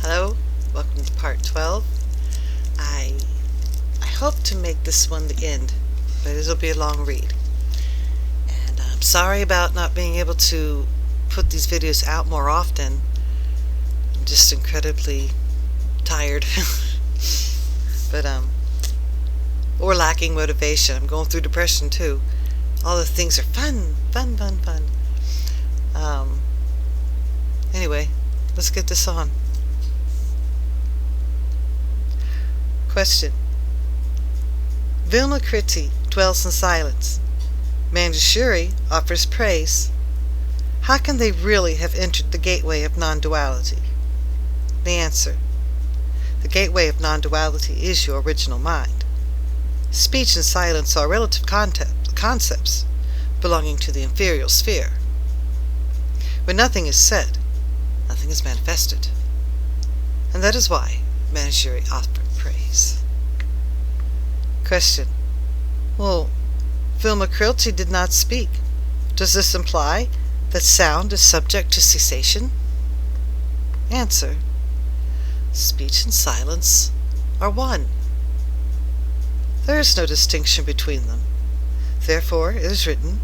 Hello, welcome to part 12. I hope to make this one the end, but it'll be a long read. And I'm sorry about not being able to put these videos out more often. I'm just incredibly tired. but or lacking motivation. I'm going through depression too. All the things are fun. Anyway, let's get this on. Question. Vilmakriti dwells in silence. Manjushri offers praise. How can they really have entered the gateway of non-duality? The answer. The gateway of non-duality is your original mind. Speech and silence are relative concepts belonging to the inferior sphere. When nothing is said, nothing is manifested. And that is why Manjushri offered praise. Question. Well, Vilmakriti did not speak. Does this imply that sound is subject to cessation? Answer. Speech and silence are one. There is no distinction between them. Therefore, it is written,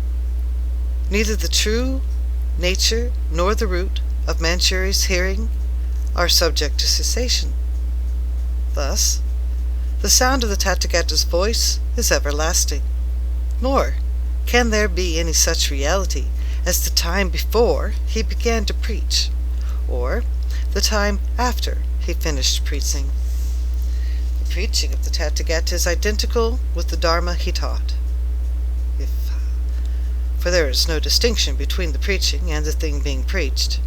neither the true nature nor the root of Manjushri's hearing are subject to cessation. Thus, the sound of the Tathagata's voice is everlasting, nor can there be any such reality as the time before he began to preach, or the time after he finished preaching. The preaching of the Tathagata is identical with the Dharma he taught. For there is no distinction between the preaching and the thing being preached,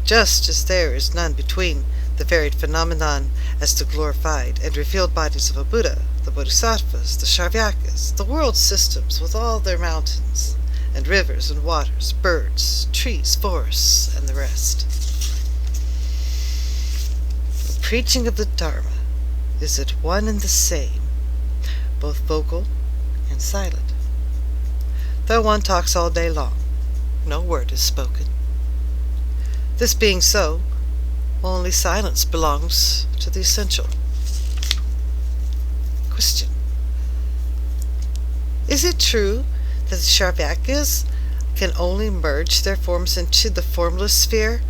just as there is none between the varied phenomenon as the glorified and revealed bodies of a Buddha, the Bodhisattvas, the Sharvyakas, the world systems with all their mountains, and rivers and waters, birds, trees, forests, and the rest. The preaching of the Dharma is at one and the same, both vocal and silent. Though one talks all day long, no word is spoken. This being so, only silence belongs to the essential. Question. Is it true that the Sharvyakas can only merge their forms into the formless sphere,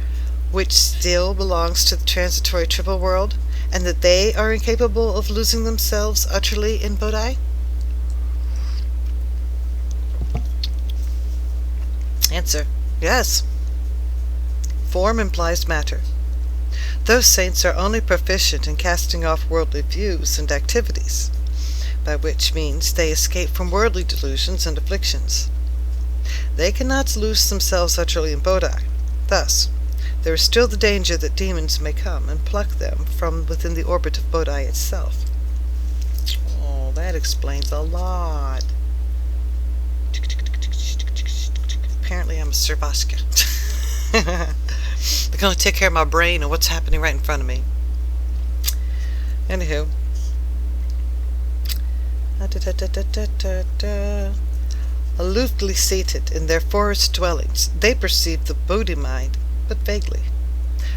which still belongs to the transitory triple world, and that they are incapable of losing themselves utterly in Bodhi? Answer. Yes. Form implies matter. Those saints are only proficient in casting off worldly views and activities, by which means they escape from worldly delusions and afflictions. They cannot lose themselves utterly in Bodhi. Thus, there is still the danger that demons may come and pluck them from within the orbit of Bodhi itself. Oh, that explains a lot. Apparently I'm a Sarvaska. They're going to take care of my brain and what's happening right in front of me. Anywho. Aloofly seated in their forest dwellings, they perceive the Bodhi mind, but vaguely.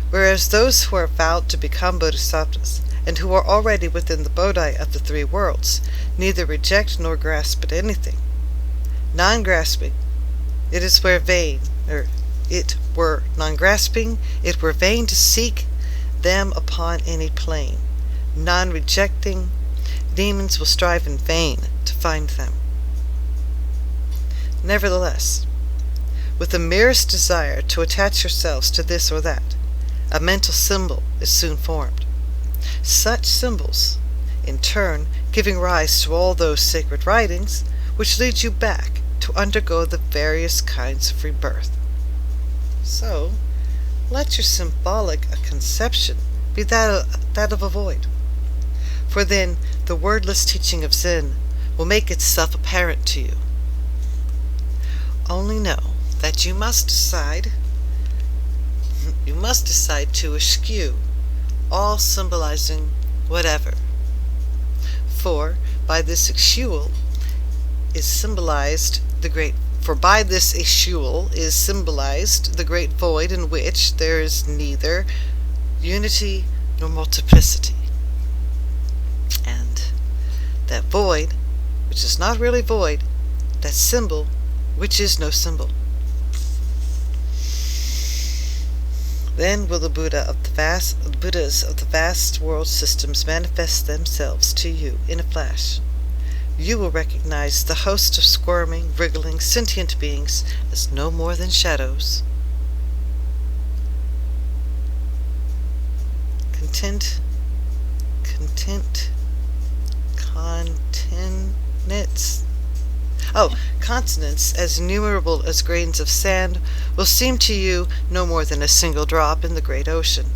Whereas those who are vowed to become bodhisattvas, and who are already within the Bodhi of the three worlds, neither reject nor grasp at anything. Non-grasping, it were non-grasping, it were vain to seek them upon any plane. Non-rejecting, demons will strive in vain to find them. Nevertheless, with the merest desire to attach yourselves to this or that, a mental symbol is soon formed. Such symbols, in turn, giving rise to all those sacred writings, which lead you back to undergo the various kinds of rebirth. So, let your symbolic conception be that of a void. For then the wordless teaching of Zen will make itself apparent to you. Only know that you must decide to eschew all symbolizing whatever. For by this eschewal is symbolized the great void in which there is neither unity nor multiplicity. And that void, which is not really void, that symbol, which is no symbol. Then will the Buddhas of the vast world systems manifest themselves to you in a flash. You will recognize the host of squirming, wriggling, sentient beings as no more than shadows. Continents continents as innumerable as grains of sand will seem to you no more than a single drop in the great ocean.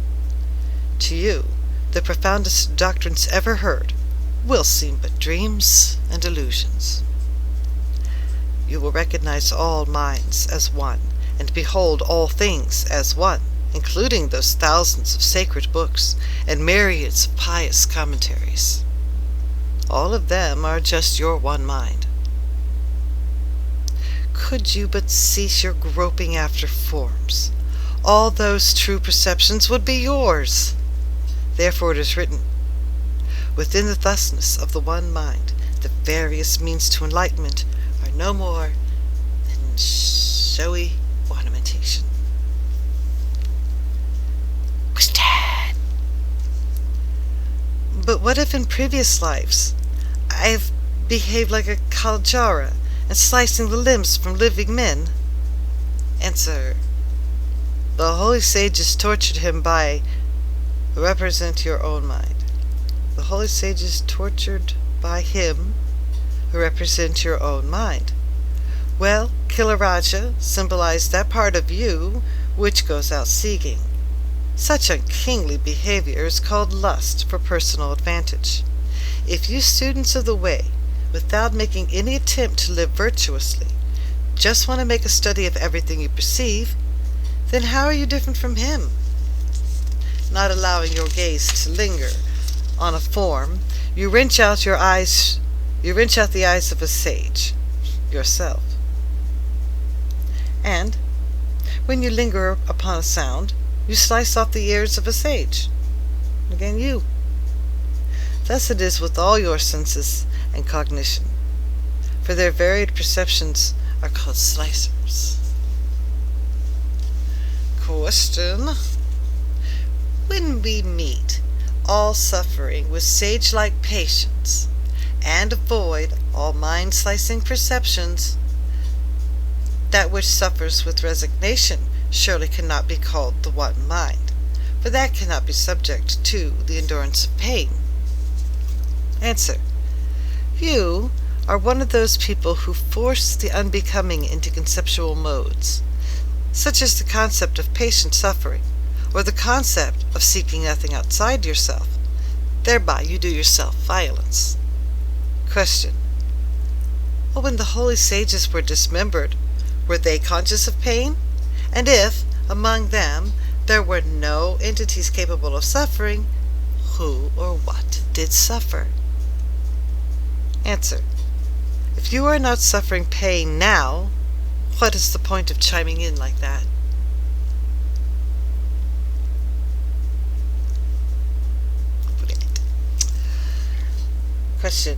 To you, the profoundest doctrines ever heard will seem but dreams and illusions. You will recognize all minds as one, and behold all things as one, including those thousands of sacred books and myriads of pious commentaries. All of them are just your one mind. Could you but cease your groping after forms, all those true perceptions would be yours. Therefore it is written, within the thusness of the one mind, the various means to enlightenment are no more than showy ornamentation. Question. But what if in previous lives I have behaved like a Kaljara and slicing the limbs from living men? Answer. The holy sages tortured him by represent your own mind. The holy sages tortured by him who represent your own mind. Well, Kilaraja symbolized that part of you which goes out seeking. Such unkingly behavior is called lust for personal advantage. If you students of the way, without making any attempt to live virtuously, just want to make a study of everything you perceive, then how are you different from him? Not allowing your gaze to linger on a form, you wrench out the eyes of a sage, yourself. And when you linger upon a sound, you slice off the ears of a sage. Again, you. Thus it is with all your senses and cognition, for their varied perceptions are called slicers. Question. When we meet, all suffering with sage-like patience, and avoid all mind-slicing perceptions, that which suffers with resignation surely cannot be called the one mind, for that cannot be subject to the endurance of pain. Answer. You are one of those people who force the unbecoming into conceptual modes, such as the concept of patient suffering, or the concept of seeking nothing outside yourself. Thereby you do yourself violence. Question. Well, when the holy sages were dismembered, were they conscious of pain? And if, among them, there were no entities capable of suffering, who or what did suffer? Answer. If you are not suffering pain now, what is the point of chiming in like that? Question.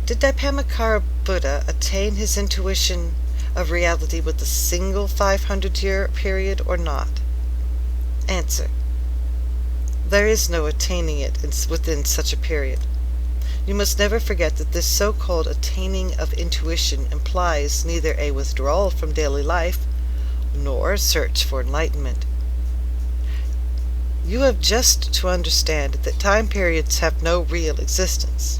Did Dipamikara Buddha attain his intuition of reality with a single 500-year period or not? Answer. There is no attaining it within such a period. You must never forget that this so-called attaining of intuition implies neither a withdrawal from daily life nor a search for enlightenment. You have just to understand that time periods have no real existence.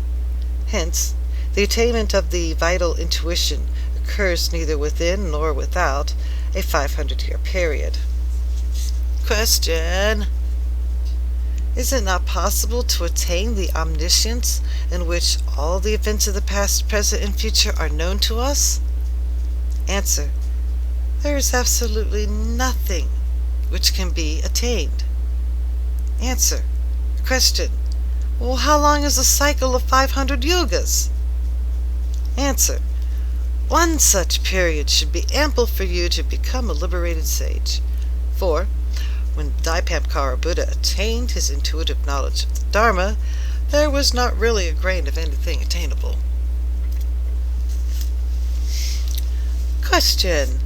Hence, the attainment of the vital intuition occurs neither within nor without a 500-year period. Question. Is it not possible to attain the omniscience in which all the events of the past, present, and future are known to us? Answer. There is absolutely nothing which can be attained. Answer. Question. Well, how long is a cycle of 500 yugas? Answer. One such period should be ample for you to become a liberated sage. For, when Dipamkara Buddha attained his intuitive knowledge of the Dharma, there was not really a grain of anything attainable. Question.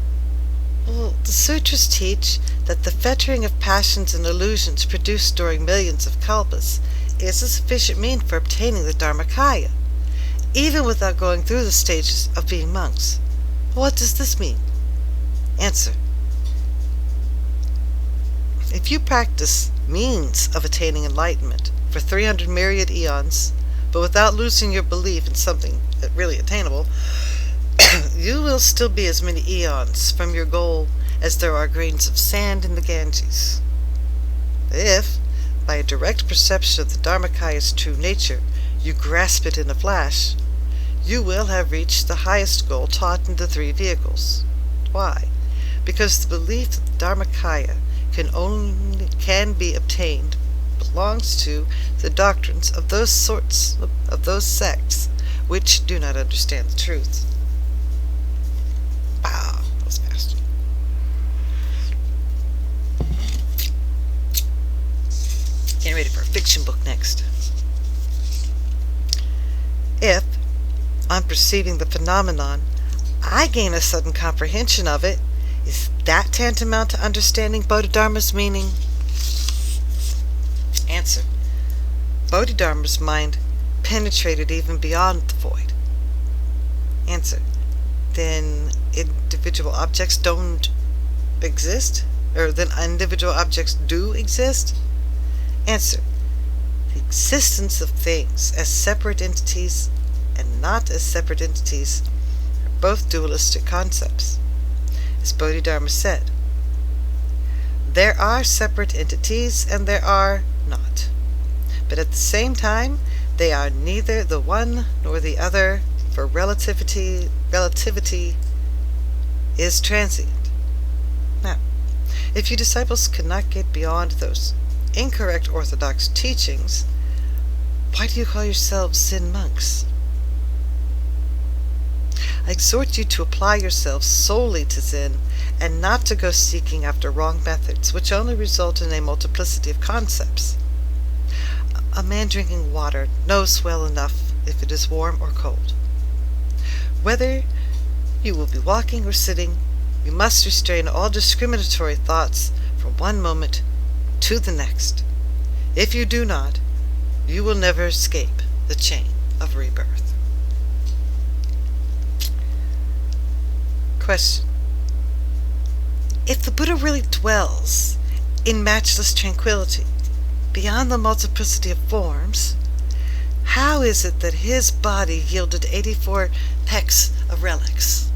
Well, the sutras teach that the fettering of passions and illusions produced during millions of kalpas is a sufficient mean for obtaining the Dharmakaya, even without going through the stages of being monks. What does this mean? Answer. If you practice means of attaining enlightenment for 300 myriad eons, but without losing your belief in something really attainable, you will still be as many eons from your goal as there are grains of sand in the Ganges. If, by a direct perception of the Dharmakaya's true nature, you grasp it in a flash, you will have reached the highest goal taught in the three vehicles. Why? Because the belief that the Dharmakaya can be obtained belongs to the doctrines of those sects which do not understand the truth. Wow, that was fast. Getting ready for a fiction book next. If, on perceiving the phenomenon, I gain a sudden comprehension of it, is that tantamount to understanding Bodhidharma's meaning? Answer. Bodhidharma's mind penetrated even beyond the void. Answer. Then individual objects don't exist? Or then individual objects do exist? Answer. The existence of things as separate entities and not as separate entities are both dualistic concepts. As Bodhidharma said, there are separate entities and there are not. But at the same time, they are neither the one nor the other, for relativity is transient. Now, if you disciples cannot get beyond those incorrect orthodox teachings, why do you call yourselves Zen monks? I exhort you to apply yourselves solely to Zen, and not to go seeking after wrong methods, which only result in a multiplicity of concepts. A man drinking water knows well enough if it is warm or cold. Whether you will be walking or sitting, you must restrain all discriminatory thoughts from one moment to the next. If you do not, you will never escape the chain of rebirth. Question. If the Buddha really dwells in matchless tranquility, beyond the multiplicity of forms, how is it that his body yielded 84 pecks of relics?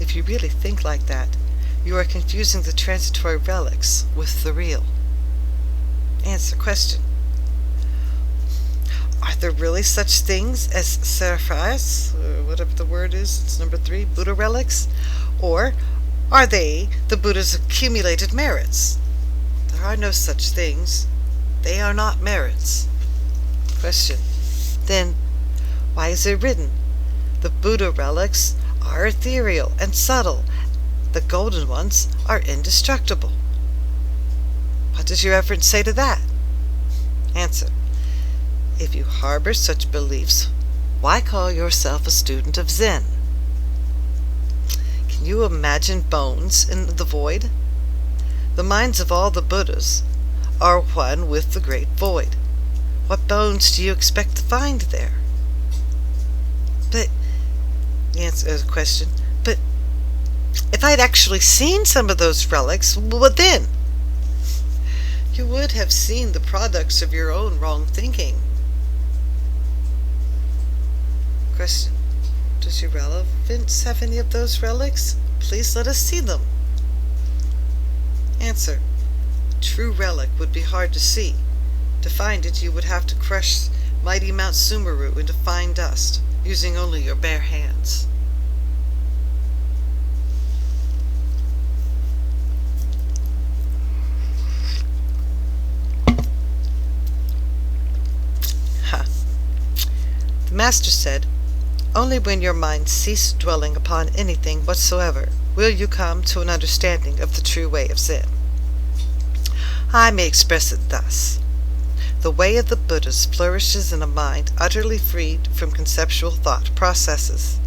If you really think like that, you are confusing the transitory relics with the real. Answer. Question. Are there really such things as seraphis, or whatever the word is, it's number 3, Buddha relics? Or are they the Buddha's accumulated merits? There are no such things. They are not merits. Question. Then, why is it written, the Buddha relics are ethereal and subtle, the golden ones are indestructible? What does your reverence say to that? Answer. If you harbor such beliefs, why call yourself a student of Zen? Can you imagine bones in the void? The minds of all the Buddhas are one with the great void. What bones do you expect to find there? But, answer the question, but if I'd actually seen some of those relics, what then? You would have seen the products of your own wrong thinking. Question. Does your relevance have any of those relics? Please let us see them. Answer. A true relic would be hard to see. To find it, you would have to crush mighty Mount Sumeru into fine dust, using only your bare hands. The Master said, only when your mind ceased dwelling upon anything whatsoever will you come to an understanding of the true way of Zen. I may express it thus. The way of the Buddhas flourishes in a mind utterly freed from conceptual thought processes,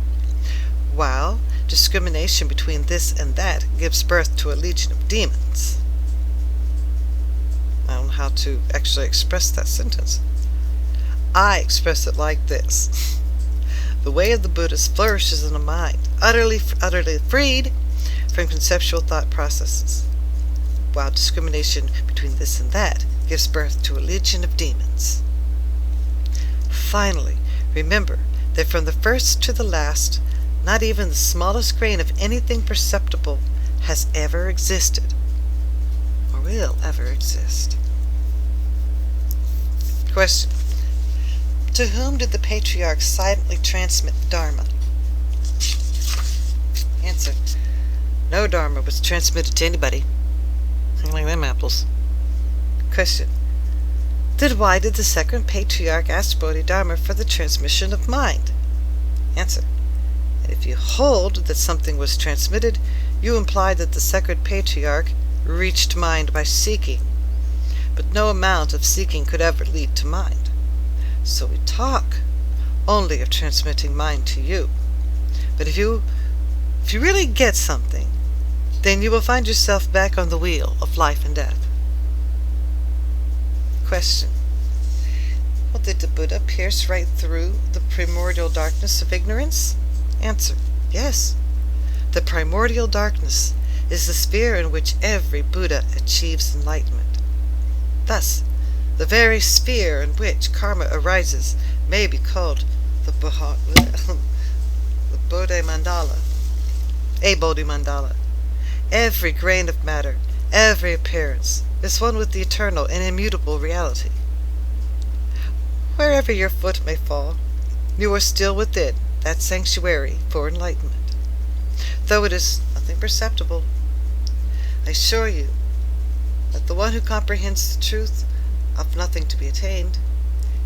while discrimination between this and that gives birth to a legion of demons. I don't know how to actually express that sentence. I express it like this. The way of the Buddhas flourishes in a mind utterly freed from conceptual thought processes, while discrimination between this and that gives birth to a legion of demons. Finally, remember that from the first to the last, not even the smallest grain of anything perceptible has ever existed, or will ever exist. Question. To whom did the patriarch silently transmit the Dharma? Answer. No Dharma was transmitted to anybody. Like them apples. Question. Then why did the second patriarch ask Bodhidharma for the transmission of mind? Answer. If you hold that something was transmitted, you imply that the second patriarch reached mind by seeking, but no amount of seeking could ever lead to mind. So we talk only of transmitting mind to you. But if you really get something, then you will find yourself back on the wheel of life and death. Question. Well, did the Buddha pierce right through the primordial darkness of ignorance? Answer. Yes. The primordial darkness is the sphere in which every Buddha achieves enlightenment. Thus, the very sphere in which karma arises may be called the Bodhi Mandala, a Bodhi Mandala. Every grain of matter, every appearance, is one with the eternal and immutable reality. Wherever your foot may fall, you are still within that sanctuary for enlightenment, though it is nothing perceptible. I assure you that the one who comprehends the truth of nothing to be attained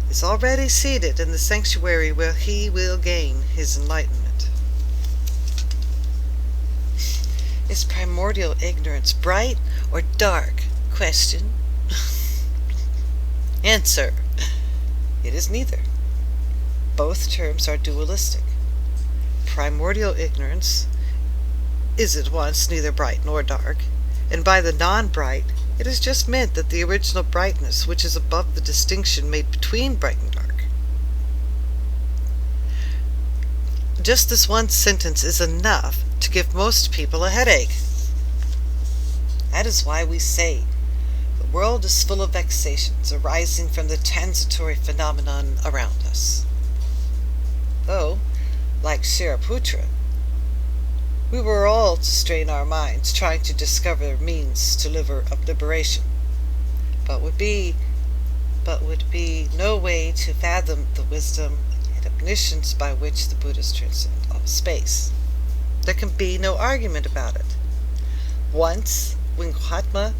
is already seated in the sanctuary where he will gain his enlightenment. Is primordial ignorance bright or dark? Question. Answer. It is neither. Both terms are dualistic. Primordial ignorance is at once neither bright nor dark, and by the non-bright it is just meant that the original brightness which is above the distinction made between bright and dark. Just this one sentence is enough to give most people a headache. That is why we say the world is full of vexations arising from the transitory phenomenon around us. Though, like Shariputra, we were all to strain our minds trying to discover means to liberation, but would be no way to fathom the wisdom and omniscience by which the Buddhas transcend all space. There can be no argument about it. Once, when Gautama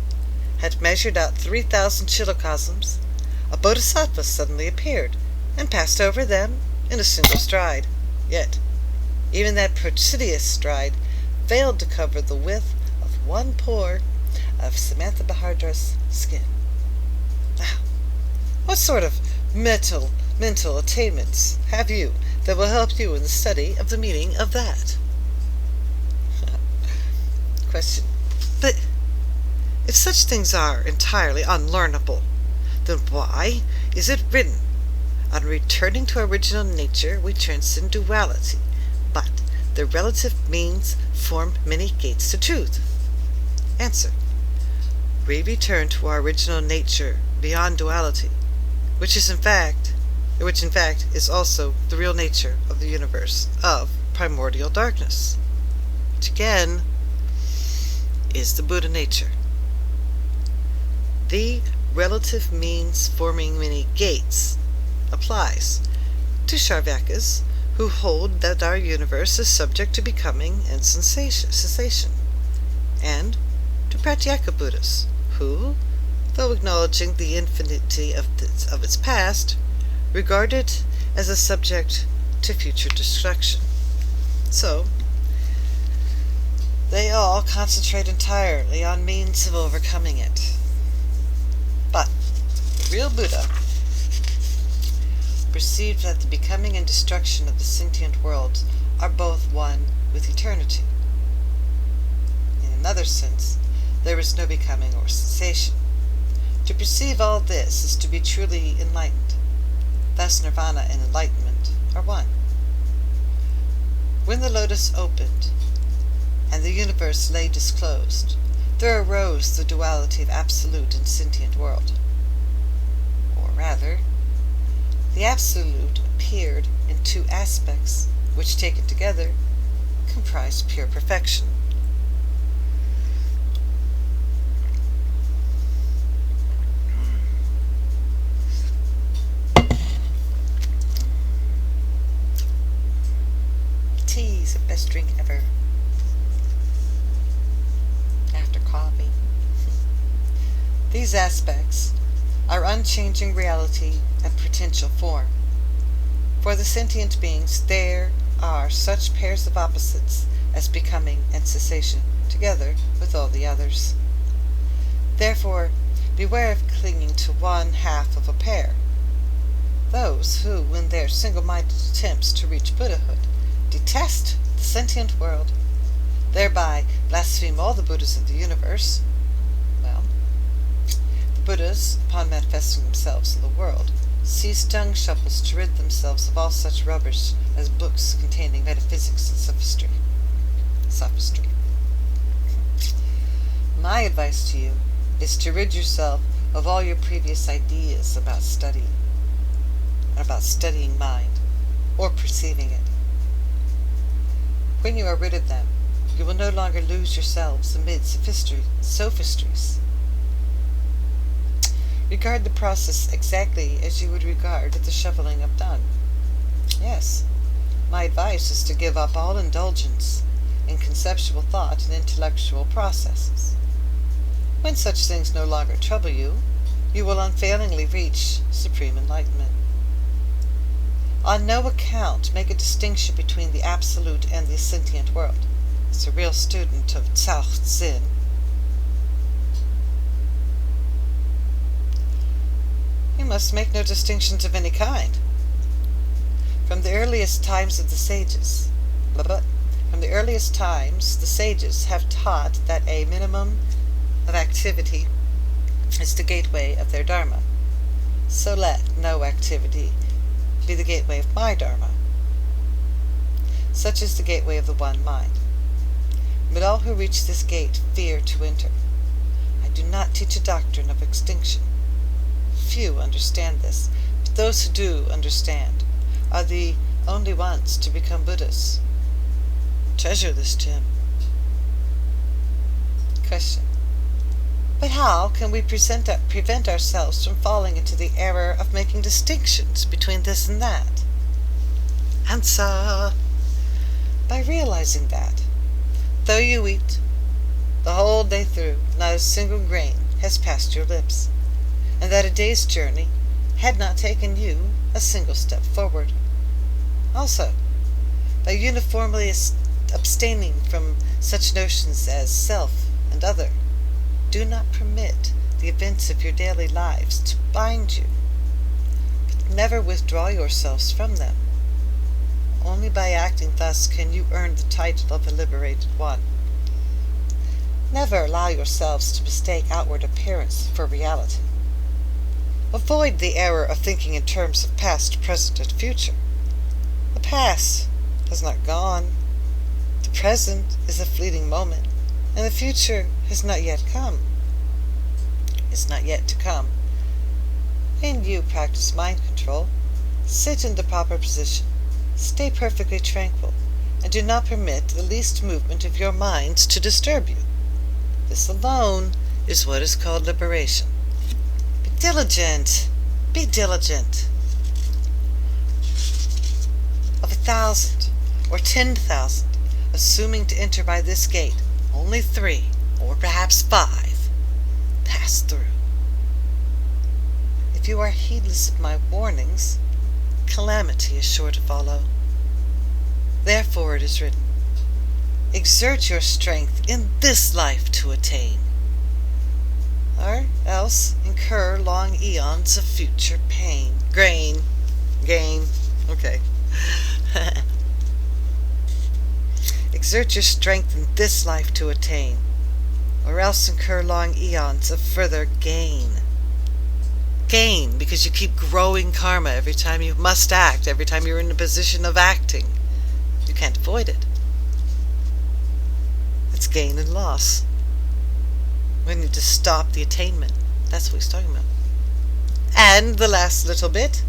had measured out 3,000 chilocosms, a bodhisattva suddenly appeared and passed over them in a single stride. Yet, even that prodigious stride failed to cover the width of one pore of Samantha Bahadra's skin. Now, what sort of mental attainments have you that will help you in the study of the meaning of that? Question. But if such things are entirely unlearnable, then why is it written, on returning to original nature we transcend duality, but the relative means form many gates to truth? Answer. We return to our original nature beyond duality, which in fact is also the real nature of the universe of primordial darkness, which again is the Buddha nature. The relative means forming many gates applies to Sharvakas, who hold that our universe is subject to becoming and cessation, and to Pratyeka Buddhas, who, though acknowledging the infinity of its past, regard it as a subject to future destruction. So, They all concentrate entirely on means of overcoming it. But the real Buddha perceived that the becoming and destruction of the sentient world are both one with eternity. In another sense, there is no becoming or cessation. To perceive all this is to be truly enlightened. Thus nirvana and enlightenment are one. When the lotus opened, and the universe lay disclosed, there arose the duality of absolute and sentient world. Or rather, the absolute appeared in two aspects, which taken together comprised pure perfection. Tea is the best drink ever. After coffee. These aspects are unchanging reality and potential form. For the sentient beings, there are such pairs of opposites as becoming and cessation, together with all the others. Therefore, beware of clinging to one half of a pair. Those who, in their single-minded attempts to reach Buddhahood, detest the sentient world, thereby blaspheme all the Buddhas of the universe, well, the Buddhas, upon manifesting themselves in the world, seized dung shovels to rid themselves of all such rubbish as books containing metaphysics and sophistry. My advice to you is to rid yourself of all your previous ideas about study, and about studying mind, or perceiving it. When you are rid of them, you will no longer lose yourselves amid sophistries. Regard the process exactly as you would regard the shoveling of dung. Yes, my advice is to give up all indulgence in conceptual thought and intellectual processes. When such things no longer trouble you, you will unfailingly reach supreme enlightenment. On no account make a distinction between the absolute and the sentient world. As a real student of Tao Zen, you must make no distinctions of any kind. From the earliest times the sages have taught that a minimum of activity is the gateway of their Dharma. So let no activity be the gateway of my Dharma. Such is the gateway of the one mind. But all who reach this gate fear to enter. I do not teach a doctrine of extinction. Few understand this, but those who do understand are the only ones to become Buddhas. Treasure this gem. Question. But how can we prevent ourselves from falling into the error of making distinctions between this and that? Answer. By realizing that, though you eat the whole day through, not a single grain has passed your lips, and that a day's journey had not taken you a single step forward. Also, by uniformly abstaining from such notions as self and other, do not permit the events of your daily lives to bind you, but never withdraw yourselves from them. Only by acting thus can you earn the title of a liberated one. Never allow yourselves to mistake outward appearance for reality. Avoid the error of thinking in terms of past, present, and future. The past has not gone. The present is a fleeting moment, and the future has not yet come. Is not yet to come. When you practice mind control, sit in the proper position, stay perfectly tranquil, and do not permit the least movement of your minds to disturb you. This alone is what is called liberation. Be diligent. Be diligent. Of 1,000 or 10,000, assuming to enter by this gate, only 3, or perhaps 5, pass through. If you are heedless of my warnings, calamity is sure to follow. Therefore it is written, Exert your strength in this life to attain, or else incur long eons of future pain. Gain. Okay. Exert your strength in this life to attain, or else incur long eons of further gain. Gain, because you keep growing karma every time you must act, every time you're in a position of acting. You can't avoid it. It's gain and loss. We need to stop the attainment. That's what he's talking about. And the last little bit.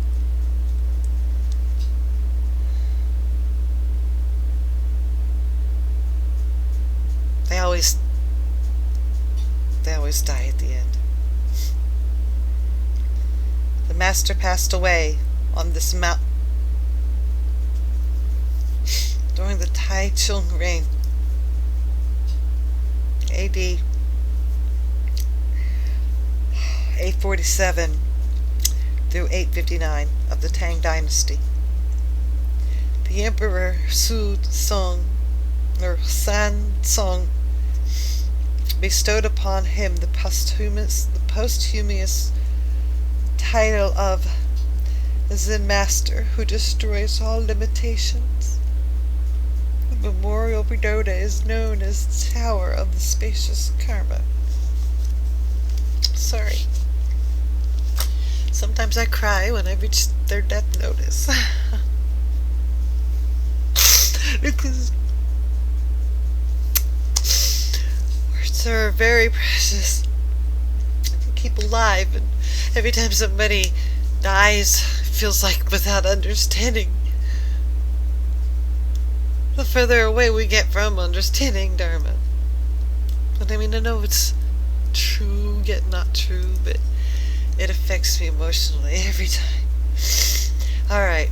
They always die at the end. The master passed away on this mountain during the Tai Chung reign, AD 847 through 859 of the Tang Dynasty. The Emperor San Song bestowed upon him the posthumous title of Zen Master who destroys all limitations. The memorial pagoda is known as the Tower of the Spacious Karma. Sorry. Sometimes I cry when I reach their death notice. Because words are very precious. They keep alive, and every time somebody dies, it feels like without understanding. The further away we get from understanding Dharma. But I mean, I know it's true yet not true, but it affects me emotionally every time. Alright.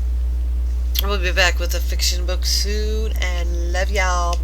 We'll be back with a fiction book soon, and love y'all.